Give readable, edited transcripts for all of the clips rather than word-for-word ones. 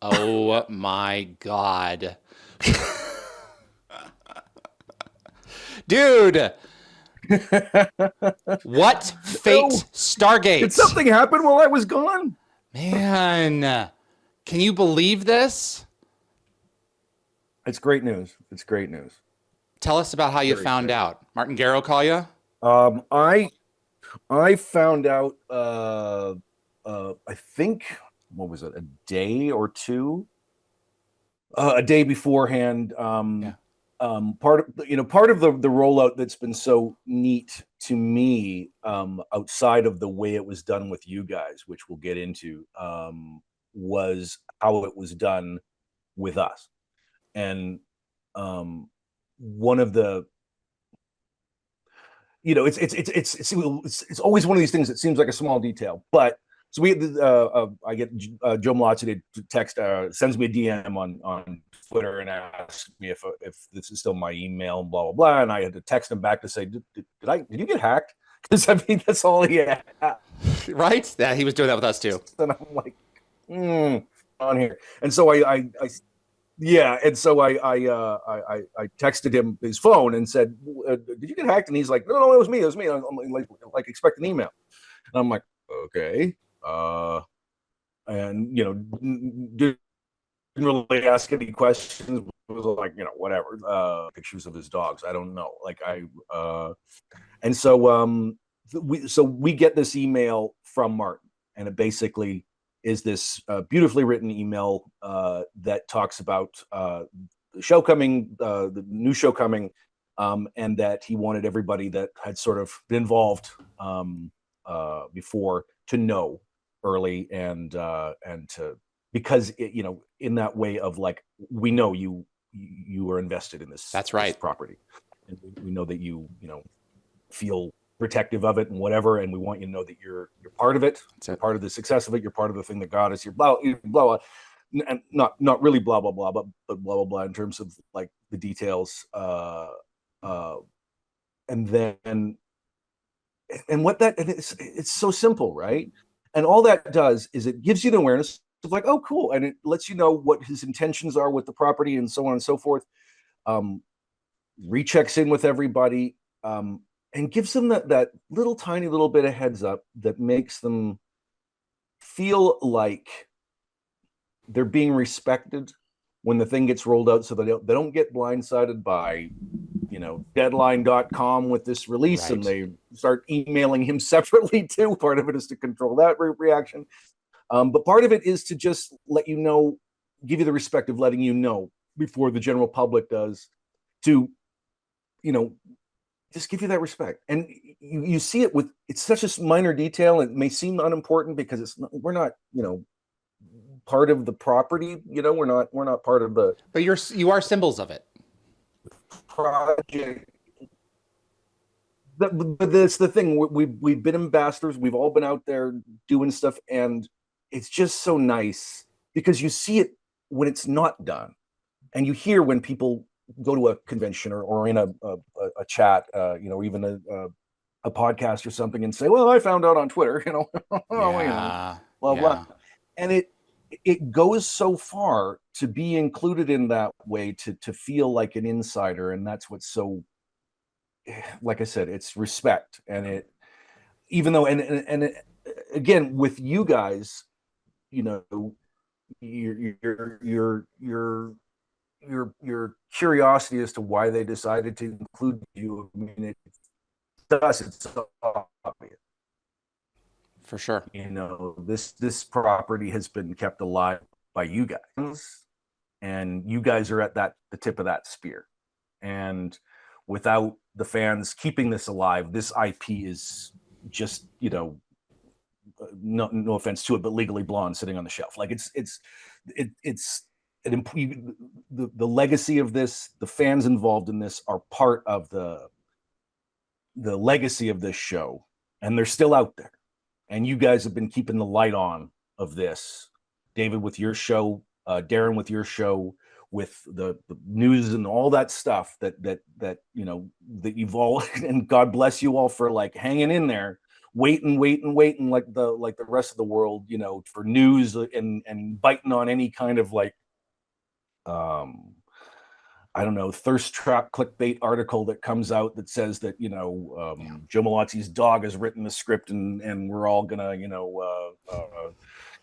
Oh my God. Dude, what No, fate did Stargate? something happen while I was gone? Man, can you believe this? It's great news. It's great news. Tell us about how you Very found great. out. Martin Garrow call you? Um, I I found out I think what was it, a day or two? A day beforehand. Yeah. Part of part of the rollout that's been so neat to me, outside of the way it was done with you guys, which we'll get into, was how it was done with us. And um one of the it's always one of these things that seems like a small detail, but so I get Joe Malazzi to text, sends me a DM on Twitter and asks me if this is still my email, blah blah blah, and I had to text him back to say, did you get hacked? Because I mean that's all he had, Right? Yeah, he was doing that with us too. and I'm like, on here, and so I yeah, and so I texted him his phone and said, "Did you get hacked?" And he's like, "No, no, it was me. It was me." I'm like expect an email, and I'm like, "Okay," and didn't really ask any questions. It was like whatever. Pictures of his dogs. I don't know. And so we get this email from Martin, and it basically is this beautifully written email that talks about the show coming, the new show coming, and that he wanted everybody that had sort of been involved before to know early, and to, because in that way of like, we know you are invested in That's this right. property, and we know that feel protective of it and whatever, and we want you to know that you're part of it. That's You're it. part of the success of it. You're part of the thing that got us here. Blah blah blah. And not really blah blah blah, but blah blah blah in terms of like the details. Uh, and then and what that and it's so simple, right? And all that does is it gives you the awareness of like, oh, cool, and it lets you know what his intentions are with the property and so on and so forth. Um, Rechecks in with everybody, and gives them that little tiny little bit of heads up that makes them feel like they're being respected when the thing gets rolled out, so they don't get blindsided by deadline.com with this release, and Right. they start emailing him separately too. Part of it is to control that reaction, but part of it is to just let you know, give you the respect of letting you know before the general public does, to you know just give you that respect. And you see it with, it's such a minor detail. It may seem unimportant because we're not, part of the property. We're not part of the But you are symbols of it. project. But that's the thing. We've been ambassadors. We've all been out there doing stuff, and it's just so nice because you see it when it's not done, and you hear when people go to a convention, or in a chat, even a podcast or something, and say, "Well, I found out on Twitter," Yeah. blah blah, Yeah. and it goes so far to be included in that way, to feel like an insider, and that's what's so, like I said, it's respect, and it, even though, again, with you guys, you know, your curiosity as to why they decided to include you. I mean, it's so obvious. For sure. This property has been kept alive by you guys, and you guys are at the tip of that spear. And without the fans keeping this alive, this IP is just, no offense to it, but Legally Blonde sitting on the shelf. Like it's the legacy of this. The fans involved in this are part of the legacy of this show, and they're still out there. And you guys have been keeping the light on of this, David, with your show, Darren with your show, with the news and all that stuff that you've all, and God bless you all for like hanging in there waiting like the rest of the world, you know, for news and biting on any kind of like I don't know, thirst trap clickbait article that comes out that says that, you know, Joe Malazzi's dog has written the script and we're all gonna, you know,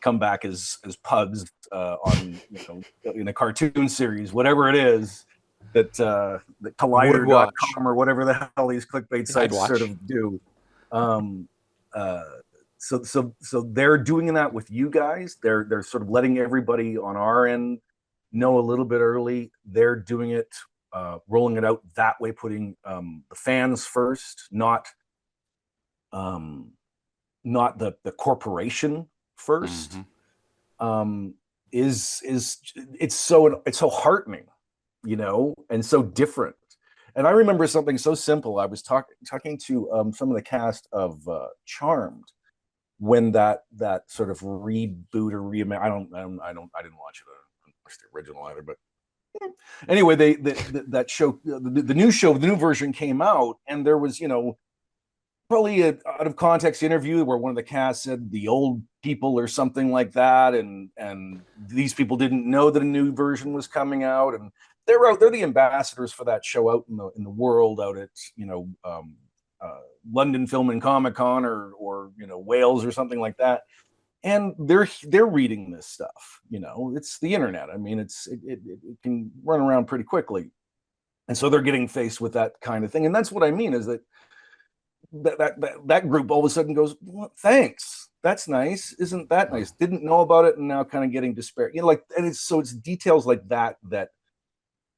come back as pugs on, you know, in a cartoon series, whatever it is that that Collider.com or whatever the hell these clickbait sites sort of do. So they're doing that with you guys. They're sort of letting everybody on our end know a little bit early. They're doing it, rolling it out that way, putting the fans first, not the corporation first. Is it's so heartening, you know, and so different. And I remember something so simple. I was talking to some of the cast of Charmed when that sort of reboot or reimagine. I didn't watch it. I didn't watch the original either, but anyway, that show, the new show, the new version came out, and there was, you know, probably an out of context interview where one of the cast said the old people or something like that, and these people didn't know that a new version was coming out, and they're the ambassadors for that show out in the world, out at, you know, London Film and Comic Con or you know, Wales or something like that, and they're reading this stuff. You know, it's the internet. I mean, it can run around pretty quickly, and so they're getting faced with that kind of thing. And that's what I mean, is that group all of a sudden goes, well, thanks, that's nice, isn't that nice? Didn't know about it, and now kind of getting despair. You know, like, and it's details like that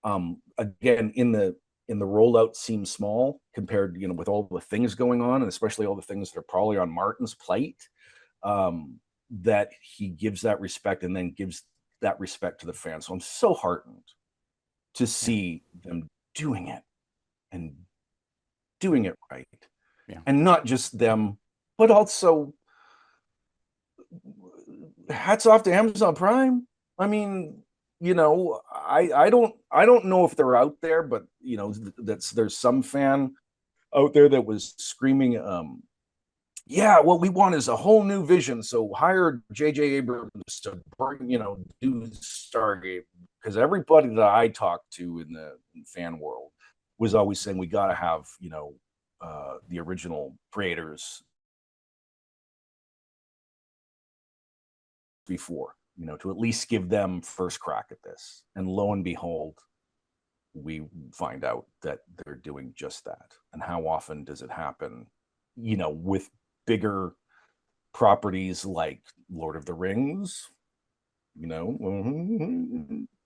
again in the rollout seems small compared, you know, with all the things going on, and especially all the things that are probably on Martin's plate, that he gives that respect and then gives that respect to the fans. So I'm so heartened to see them doing it and doing it right. Yeah. And not just them, but also hats off to Amazon Prime. I mean, you know, I don't know if they're out there, but you know, there's some fan out there that was screaming, yeah, what we want is a whole new vision. So hire J.J. Abrams to bring, you know, do Stargate, because everybody that I talked to in the fan world was always saying we got to have, you know, the original creators before, you know, to at least give them first crack at this. And lo and behold, we find out that they're doing just that. And how often does it happen, you know, with bigger properties like Lord of the Rings, you know,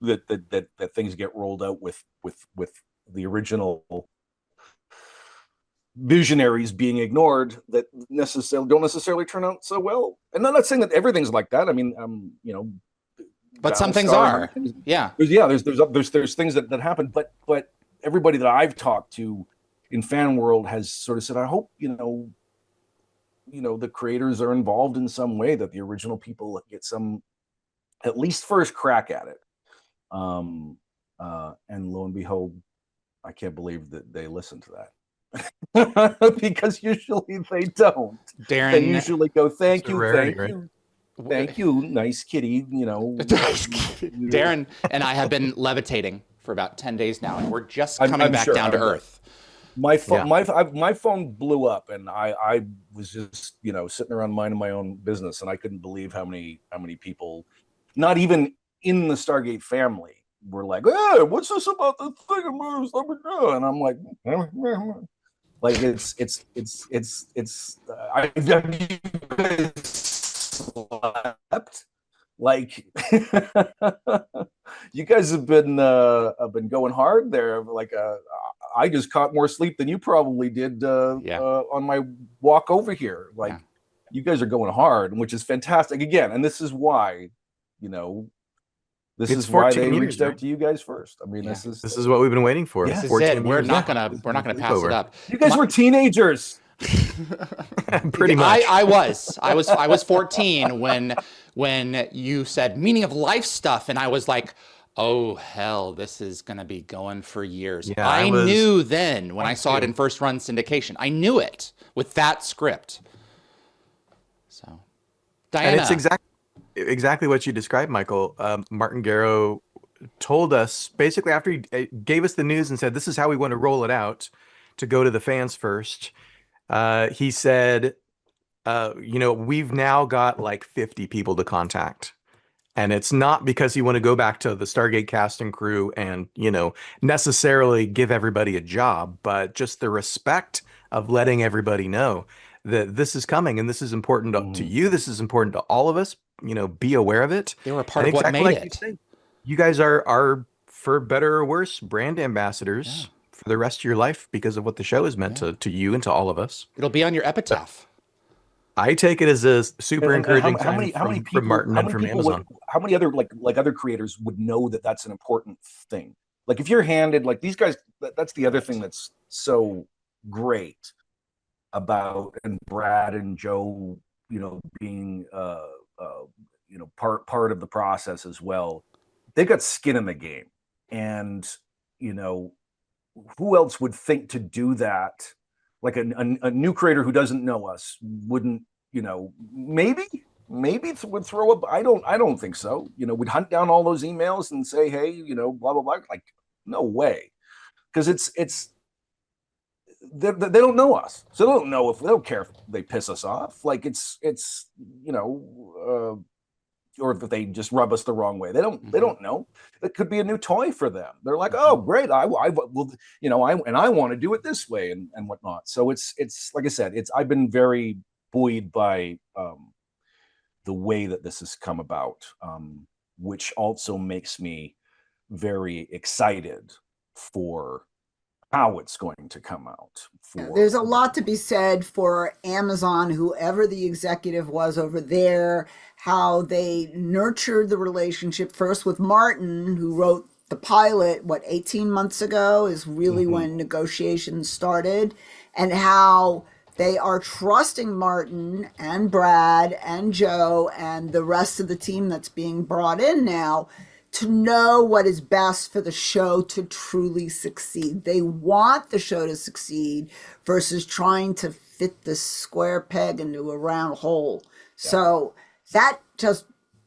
that things get rolled out with the original visionaries being ignored, that don't necessarily turn out so well. And I'm not saying that everything's like that. I mean, you know, but some things are. Yeah. There's things that happen, but everybody that I've talked to in fan world has sort of said, I hope, you know, the creators are involved in some way, that the original people get some at least first crack at it. And lo and behold, I can't believe that they listen to that. Because usually they don't. Darren, they usually go, thank you, nice kitty, you know. Darren and I have been levitating for about 10 days now, and we're just coming back down to earth. My phone, my phone blew up, and I was just, you know, sitting around minding my own business, and I couldn't believe how many people, not even in the Stargate family, were like, hey, what's this about the thing of moves? And I'm like, it's I've slept. Like, you guys have been going hard there. Like, I just caught more sleep than you probably did on my walk over here. Like, you guys are going hard, which is fantastic. Again, and this is why, you know, this is why they reached out to you guys first. I mean, this is what we've been waiting for. This is it. We're not gonna pass it up. You guys were teenagers. Pretty much. I was 14 when you said meaning of life stuff, and I was like, oh hell, this is gonna be going for years. Yeah, I knew then when I saw it in first run syndication. I knew it with that script. And it's Diana. exactly what you described, Michael. Martin Garrow told us basically after he gave us the news and said, "This is how we want to roll it out to go to the fans first." He said, we've now got like 50 people to contact. And it's not because you want to go back to the Stargate cast and crew and, necessarily give everybody a job, but just the respect of letting everybody know that this is coming and this is important to you. This is important to all of us. Be aware of it. They were a part And of what exactly made like you it. say, you guys are, for better or worse, brand ambassadors for the rest of your life because of what the show has meant to you and to all of us. It'll be on your epitaph. I take it as a super And encouraging how sign many from people Martin how and many from people would Amazon. how many other like other creators would know that that's an important thing? Like if you're handed like these guys, that's the other thing that's so great about and Brad and Joe, being part of the process as well. They've got skin in the game, and who else would think to do that? Like a new creator who doesn't know us wouldn't, maybe would throw up. I don't think so. Would hunt down all those emails and say, hey, blah blah blah. Like, no way, because it's they don't know us, so they don't care if they piss us off. Like it's or if they just rub us the wrong way. They don't know. It could be a new toy for them. They're like, oh, great, I will, I want to do it this way and whatnot. So it's like I said, I've been very buoyed by the way that this has come about, which also makes me very excited for how it's going to come out. There's a lot to be said for Amazon, whoever the executive was over there, how they nurtured the relationship first with Martin, who wrote the pilot, 18 months ago is really when negotiations started, and how they are trusting Martin and Brad and Joe and the rest of the team that's being brought in now to know what is best for the show to truly succeed. They want the show to succeed versus trying to fit this square peg into a round hole. So that just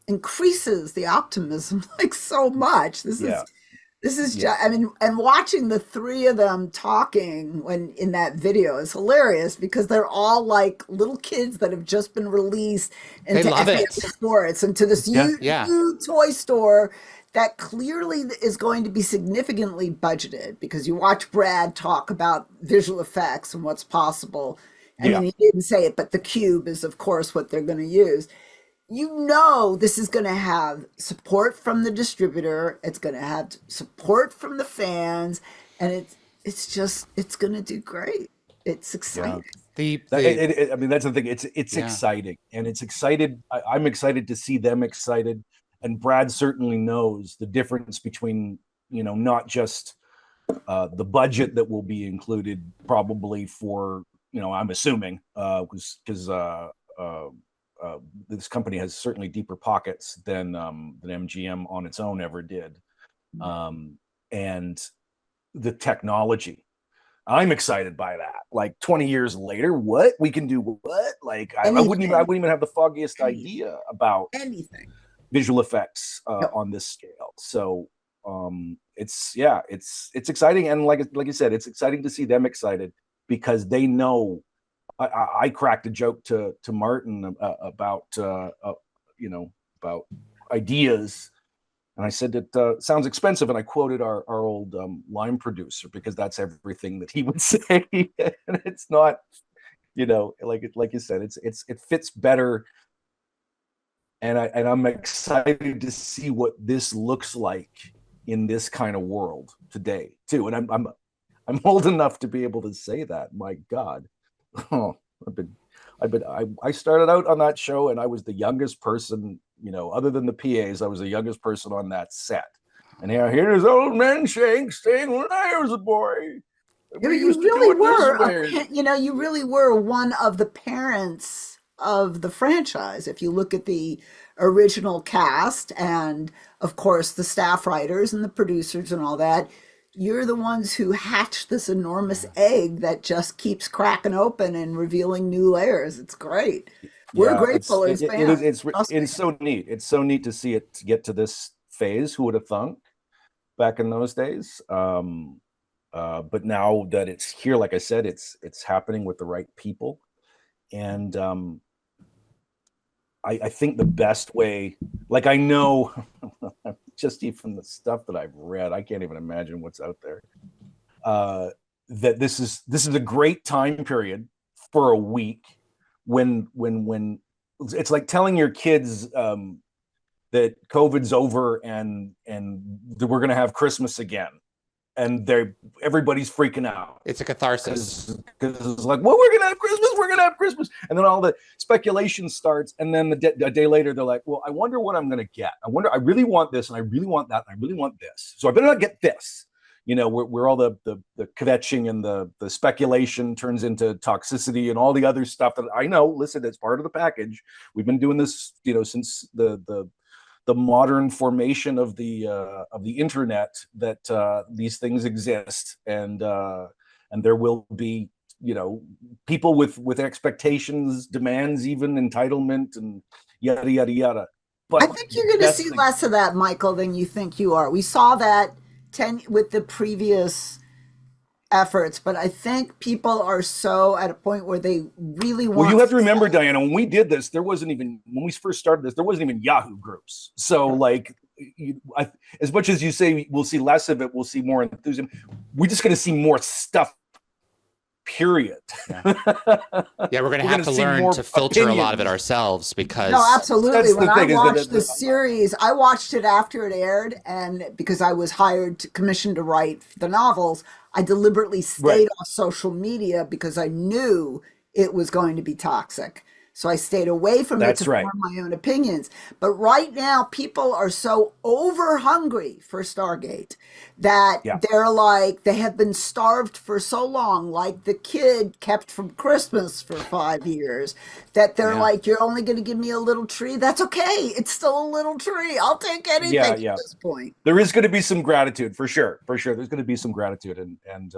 increases the optimism like so much. This is just, I mean, and watching the three of them talking when in that video is hilarious because they're all like little kids that have just been released into FBS Sports, into this huge toy store that clearly is going to be significantly budgeted, because you watch Brad talk about visual effects and what's possible. I mean, he didn't say it, but the cube is, of course, what they're going to use. This is going to have support from the distributor. It's going to have support from the fans, and it's going to do great. It's exciting. I mean, that's the thing. It's exciting, and it's excited. I'm excited to see them excited, and Brad certainly knows the difference between not just the budget that will be included, probably for I'm assuming because this company has certainly deeper pockets than MGM on its own ever did, and the technology. I'm excited by that. Like 20 years later, what we can do? What I wouldn't even have the foggiest idea about anything visual effects on this scale. So it's exciting, and like you said, it's exciting to see them excited because they know. I cracked a joke to Martin about about ideas, and I said it sounds expensive, and I quoted our old line producer because that's everything that he would say, and it's not, like you said, it fits better, and I'm excited to see what this looks like in this kind of world today too, and I'm old enough to be able to say that. My God. Oh, I started out on that show and I was the youngest person, other than the PAs, I was the youngest person on that set. And here's old man Shanks saying when I was a boy. You really were one of the parents of the franchise. If you look at the original cast and of course the staff writers and the producers and all that, you're the ones who hatched this enormous egg that just keeps cracking open and revealing new layers. It's great. We're Yeah, grateful as it is fans. Trust it me. is so neat. It's so neat to see it get to this phase. Who would have thunk back in those days? But now that it's here, like I said, it's happening with the right people, and I think the best way, like I know, just even the stuff that I've read, I can't even imagine what's out there. That this is a great time period for a week when it's like telling your kids that COVID's over and that we're gonna have Christmas again, and everybody's freaking out. It's a catharsis. Because it's like, well, we're gonna have Christmas, and then all the speculation starts, and then a day later they're like, well, I wonder what I'm gonna get. I really want this, and I really want that, and I really want this, so I better not get this. Where all the kvetching and the speculation turns into toxicity and all the other stuff that I know. Listen, it's part of the package. We've been doing this, since the modern formation of the internet, that these things exist, and there will be people with expectations, demands, even entitlement, and yada yada yada. But I think you're going to see less of that, Michael, than you think you are. We saw that with the previous efforts, but I think people are so at a point where they really want. Well, you have to remember, Diana, when we did this, when we first started this, there wasn't even Yahoo groups. So, like, as much as you say we'll see less of it, we'll see more enthusiasm. We're just going to see more stuff. Period. Yeah, we're going to have to learn to filter a lot of it ourselves, because no, absolutely. When I watched the series, I watched it after it aired, and because I was commissioned to write the novels, I deliberately stayed off social media because I knew it was going to be toxic. So I stayed away from it to form my own opinions. But right now, people are so over hungry for Stargate that they're like, they have been starved for so long, like the kid kept from Christmas for 5 years, that they're like, you're only going to give me a little tree? That's okay. It's still a little tree. I'll take anything at this point. There is going to be some gratitude, for sure. For sure. There's going to be some gratitude. And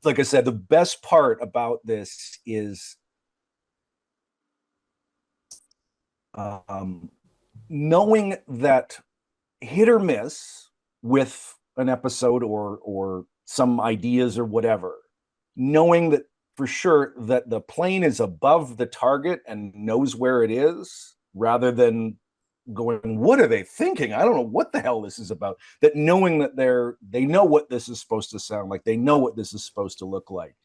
like I said, the best part about this is knowing that hit or miss with an episode or some ideas or whatever, knowing that for sure that the plane is above the target and knows where it is, rather than going, what are they thinking? I don't know what the hell this is about. That knowing that they know what this is supposed to sound like, they know what this is supposed to look like.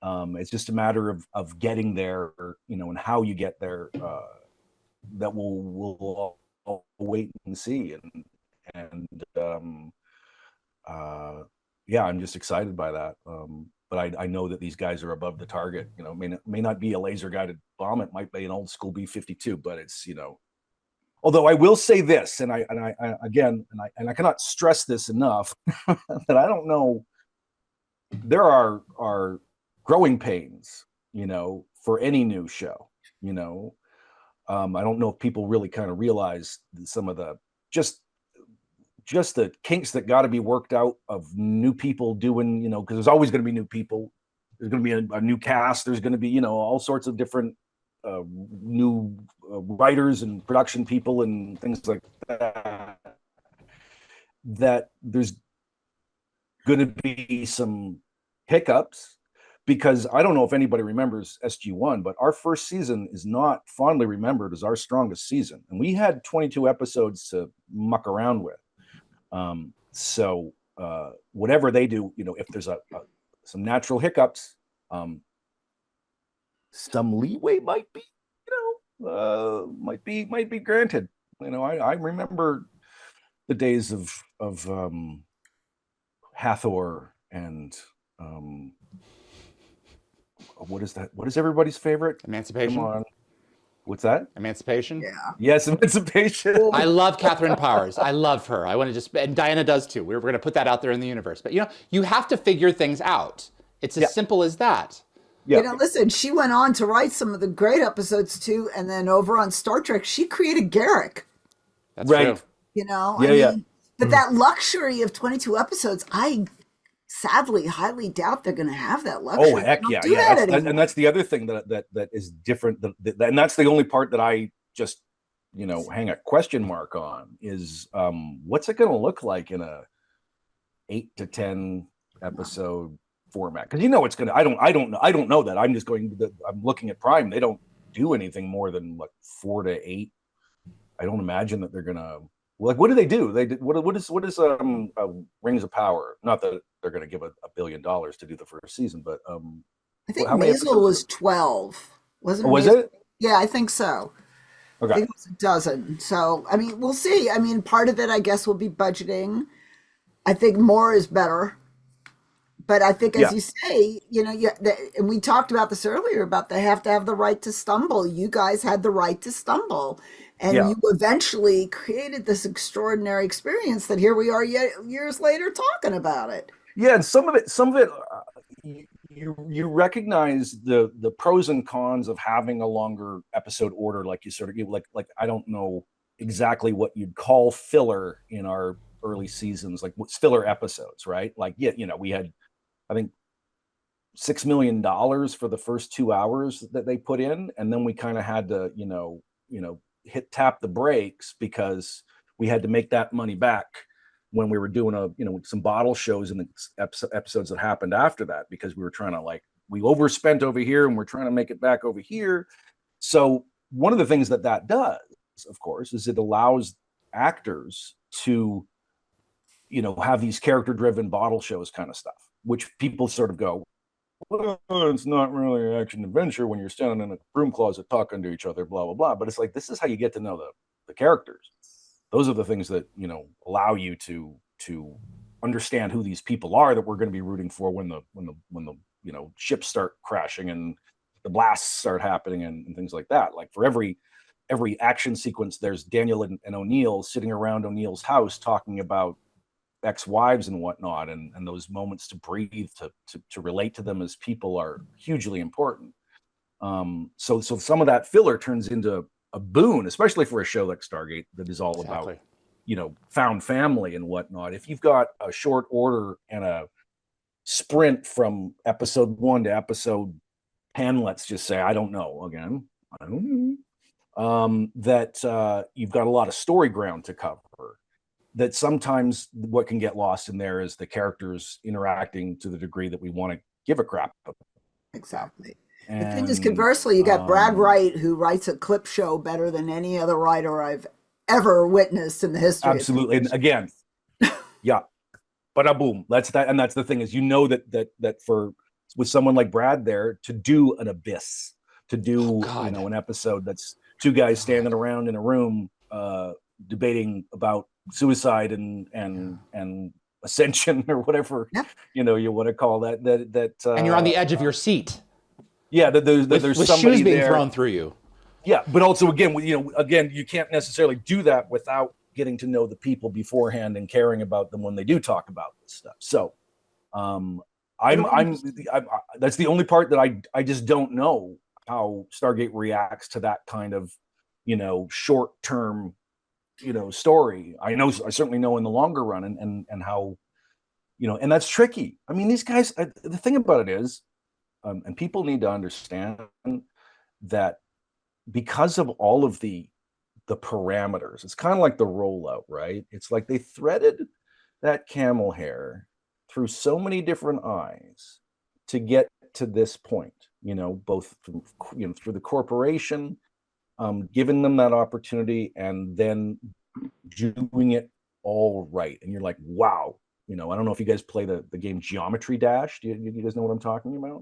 It's just a matter of getting there, and how you get there. That we'll wait and see, I'm just excited by that. But I know that these guys are above the target. May not be a laser guided bomb. It might be an old school B-52, but it's Although I will say this, and I cannot stress this enough, that I don't know. There are growing pains, for any new show. I don't know if people really kind of realize some of the just the kinks that got to be worked out of new people doing, because there's always going to be new people. There's going to be a new cast. There's going to be, all sorts of different new writers and production people and things like that. That there's going to be some hiccups, because I don't know if anybody remembers SG1, but our first season is not fondly remembered as our strongest season. And we had 22 episodes to muck around with. So whatever they do, if there's some natural hiccups, some leeway might be granted. I remember the days of Hathor and what is that? What is everybody's favorite? Emancipation. Come on. What's that? Emancipation. Yeah. Yes, Emancipation. I love Catherine Powers. I love her. I want to and Diana does too. We're going to put that out there in the universe. But you have to figure things out. It's as simple as that. Yeah. Listen, she went on to write some of the great episodes too, and then over on Star Trek, she created Garrick. That's true. Yeah. But that luxury of 22 episodes, I sadly highly doubt they're going to have that Oh luxury. heck They yeah, don't do yeah. that And anymore. that's the other thing that is different. And that's the only part that I just hang a question mark on is what's it going to look like in a 8 to 10 episode format? Because it's gonna. I don't know that. I'm just going. I'm looking at Prime. They don't do anything more than like 4 to 8. I don't imagine that they're gonna. Like, what do they do? What is Rings of Power? Not that they're gonna give $1 billion to do the first season, but I think how many Maisel episodes? was 12. Wasn't Oh, was Maisel? it? Yeah, I think so. I Okay. think it was a dozen. So, I mean, we'll see. I mean, part of it, I guess, will be budgeting. I think more is better. But I think, as Yeah. you say, and we talked about this earlier about they have to have the right to stumble. You guys had the right to stumble, and Yeah. you eventually created this extraordinary experience that here we are years later talking about it. Yeah, and some of it, you recognize the pros and cons of having a longer episode order, like you sort of like I don't know exactly what you'd call filler in our early seasons, like what's filler episodes, right? Like, yeah, we had, I think, $6 million for the first 2 hours that they put in, and then we kind of had to, tap the brakes because we had to make that money back when we were doing some bottle shows in the episodes that happened after that, because we were trying to, like, we overspent over here and we're trying to make it back over here. So one of the things that does, of course, is it allows actors to have these character driven bottle shows kind of stuff, which people sort of go, well, it's not really an action adventure when you're standing in a broom closet talking to each other, blah blah blah. But it's like, this is how you get to know the characters. Those are the things that allow you to understand who these people are that we're going to be rooting for when the ships start crashing and the blasts start happening and things like that. Like, for every action sequence, there's Daniel and O'Neill sitting around O'Neill's house talking about ex-wives and whatnot, and those moments to breathe, to relate to them as people, are hugely important. So some of that filler turns into a boon, especially for a show like Stargate that is all about found family and whatnot. If you've got a short order and a sprint from episode 1 to episode 10, let's just say, I don't know, that you've got a lot of story ground to cover, that sometimes what can get lost in there is the characters interacting to the degree that we want to give a crap about. Exactly. And, the thing is, conversely, you got Brad Wright, who writes a clip show better than any other writer I've ever witnessed in the history. Absolutely. And again, yeah, but boom, that's that. And that's the thing is, that for with someone like Brad there to do an Abyss, to do an episode that's two guys standing around in a room debating about suicide and ascension or whatever you want to call that and you're on the edge of your seat. Yeah, there's with somebody shoes being there thrown through you. Yeah, but also again, you can't necessarily do that without getting to know the people beforehand and caring about them when they do talk about this stuff. So I'm that's the only part that I just don't know how Stargate reacts to that kind of short term story. I certainly know in the longer run and how and that's tricky. I mean, these guys, the thing about it is, and people need to understand that because of all of the parameters, it's kind of like the rollout, right? It's like they threaded that camel hair through so many different eyes to get to this point, both through the corporation, giving them that opportunity, and then doing it all right. And you're like, wow. I don't know if you guys play the game Geometry Dash. Do you guys know what I'm talking about?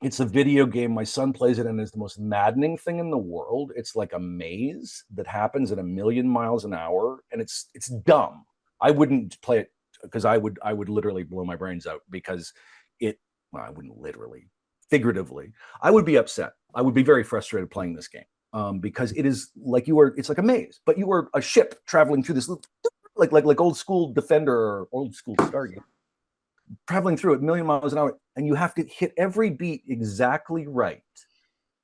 It's a video game. My son plays it, and it's the most maddening thing in the world. It's like a maze that happens at 1,000,000 miles an hour, and it's dumb. I wouldn't play it because I would literally blow my brains out, because I wouldn't literally, figuratively, I would be upset. I would be very frustrated playing this game because it is like it's like a maze, but you are a ship traveling through this like old school Defender or old school Stargate, traveling through at 1,000,000 miles an hour, and you have to hit every beat exactly right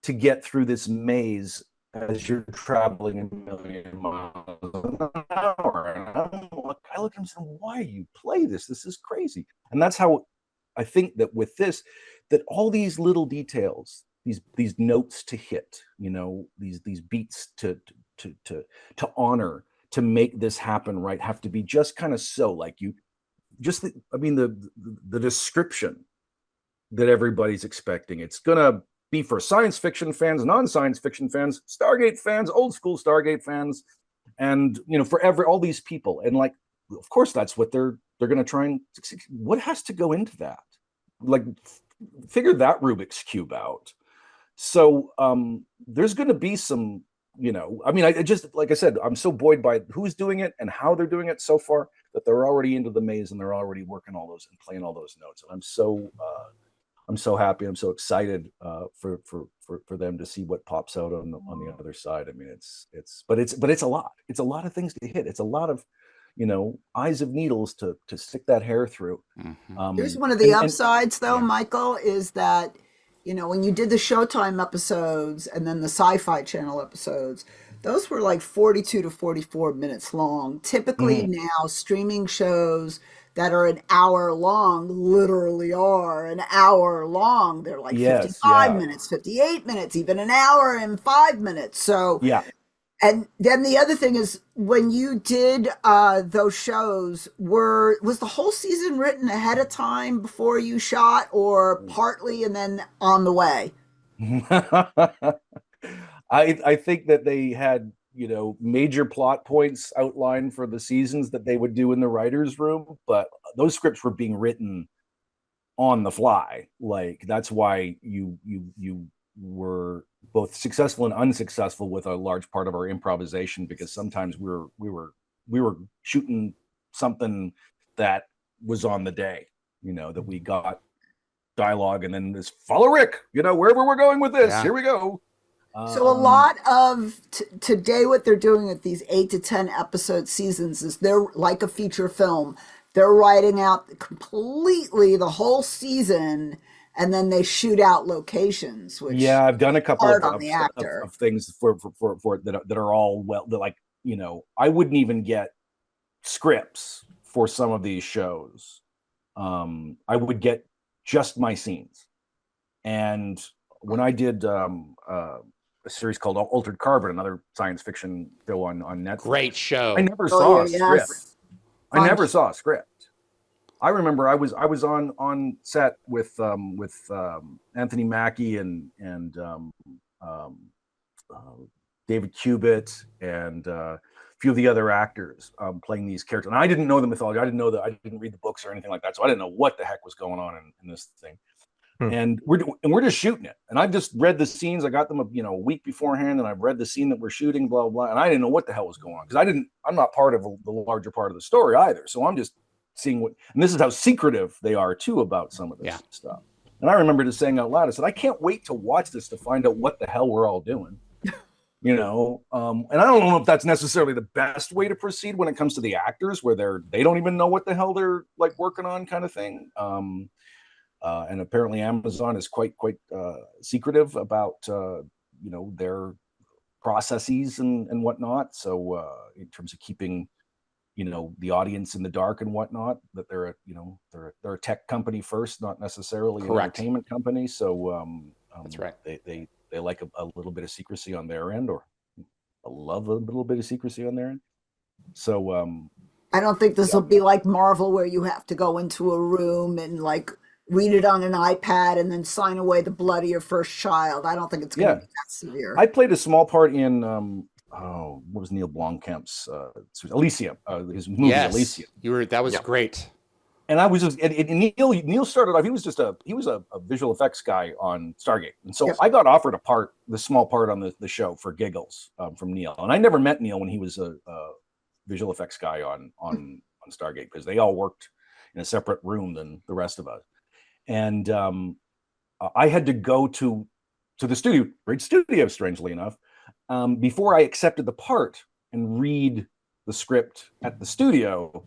to get through this maze as you're traveling 1,000,000 miles an hour. And I'm like, I looked at him and said, why you play this? This is crazy. And that's how I think that with this, that all these little details, these notes to hit, you know, these beats to honor, to make this happen right, have to be just kind of so like you just the description that everybody's expecting. It's gonna be for science fiction fans, non-science fiction fans, Stargate fans, old school Stargate fans, and you know, for all these people. And like, of course, that's what they're gonna try and succeed. What has to go into that? Like, figure that Rubik's cube out. So there's gonna be some, you know, I mean, I just, like I said, I'm so buoyed by who's doing it and how they're doing it so far, that they're already into the maze and they're already working all those and playing all those notes. And I'm so happy. I'm so excited for them to see what pops out on the other side. I mean, but it's a lot. It's a lot of things to hit. It's a lot of, you know, eyes of needles to stick that hair through. Here's one of the upsides, though, Michael, is that, you know, when you did the Showtime episodes and then the Sci-Fi Channel episodes, those were like 42 to 44 minutes long. Typically now, streaming shows that are an hour long literally are an hour long. They're like 55 minutes, 58 minutes, even an hour and 5 minutes. So, and then the other thing is, when you did those shows, was the whole season written ahead of time before you shot, or partly and then on the way? I think that they had, you know, major plot points outlined for the seasons that they would do in the writers' room, but those scripts were being written on the fly. Like, that's why you were both successful and unsuccessful with a large part of our improvisation, because sometimes we were shooting something that was on the day, you know, that we got dialogue and then this follow Rick, you know, wherever we're going with this, here we go. So a lot of today, what they're doing with these 8 to 10 episode seasons is they're like a feature film. They're writing out completely the whole season, and then they shoot out locations. Which I've done a couple of things for that are all like, you know, I wouldn't even get scripts for some of these shows. I would get just my scenes, and when I did a series called Altered Carbon, another science fiction show on Netflix. Great show. I never saw a script. I never saw a script. I remember I was on set with Anthony Mackie and David Cubitt and a few of the other actors playing these characters. And I didn't know the mythology. I didn't read the books or anything like that. So I didn't know what the heck was going on in this thing. And we're just shooting it. And I've just read the scenes. I got them, you know, a week beforehand, and I've read the scene that we're shooting, blah, blah. And I didn't know what the hell was going on, because I'm not part of the larger part of the story either. So I'm just seeing and this is how secretive they are too about some of this stuff. And I remember just saying out loud, I said, I can't wait to watch this to find out what the hell we're all doing. You know, and I don't know if that's necessarily the best way to proceed when it comes to the actors, where they don't even know what the hell they're like working on, kind of thing. And apparently Amazon is quite secretive about you know, their processes and whatnot. So in terms of keeping, you know, the audience in the dark and whatnot, that they're a tech company first, not necessarily an entertainment company. So that's right. They like a little bit of secrecy on their end, or love a little bit of secrecy on their end. So I don't think this will be like Marvel, where you have to go into a room and like read it on an iPad and then sign away the blood of your first child. I don't think it's going to be that severe. I played a small part in what was Neil Blomkamp's Elysium, his movie Elysium. That was great. And I was just, and Neil started off, he was a visual effects guy on Stargate. And so I got offered the small part on the show for giggles from Neil. And I never met Neil when he was a visual effects guy on Stargate, because they all worked in a separate room than the rest of us. And I had to go to the studio, great studio, strangely enough, before I accepted the part and read the script at the studio.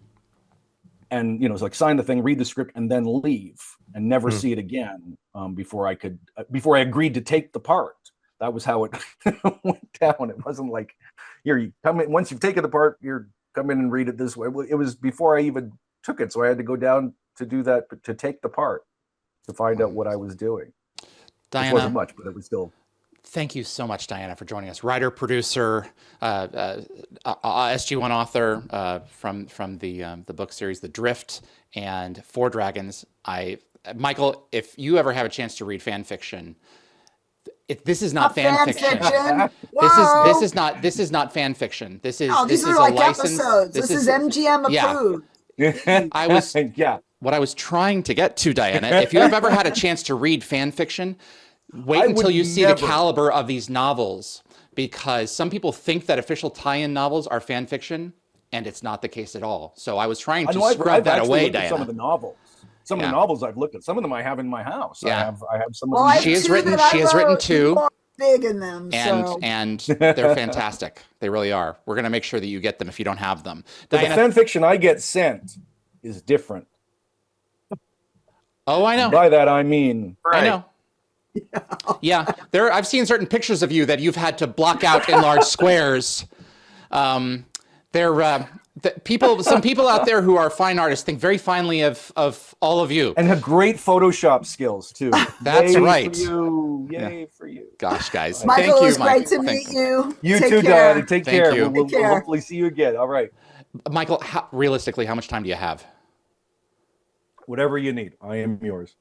And, you know, it's like sign the thing, read the script, and then leave and never see it again before I agreed to take the part. That was how it went down. It wasn't like, here, you come in, once you've taken the part, you're come in and read it this way. Well, it was before I even took it, so I had to go down to do that, to take the part, to find out what I was doing. It wasn't Diana, much, but it was still. thank you so much, Diana, for joining us. Writer, producer, SG1 author from the book series The Drift and Four Dragons. Michael, if you ever have a chance to read fan fiction, this is not fan fiction. This is not fan fiction. This is these this are is like a license. episodes. This is MGM approved. I was Yeah. What I was trying to get to, Diana, if you have ever had a chance to read fan fiction, wait I until would you see never. the caliber of these novels, because some people think that official tie-in novels are fan fiction, and it's not the case at all. So I was trying to scrub I've that actually away, looked at Diana. some of the novels. Some of Yeah. the novels I've looked at. Some of them I have in my house. Yeah. I have some of Well, them. I have She has two written- that I she has written wrote. two. You are big in them. and So. and they're fantastic. They really are. We're gonna make sure that you get them if you don't have them. But the Diana, fan fiction I get sent is different. oh, I know. By that I mean, I know. Yeah, I've seen certain pictures of you that you've had to block out in large squares. Some people out there who are fine artists think very finely of all of you. and have great Photoshop skills too. That's Yay right. For you. Yay for you. Gosh, guys, Michael, thank it you, was Mike. great to meet you. You Take too, care. Daddy. Take Thank care. you. We'll Take care. hopefully see you again. All right. Michael, realistically, how much time do you have? Whatever you need. I am yours.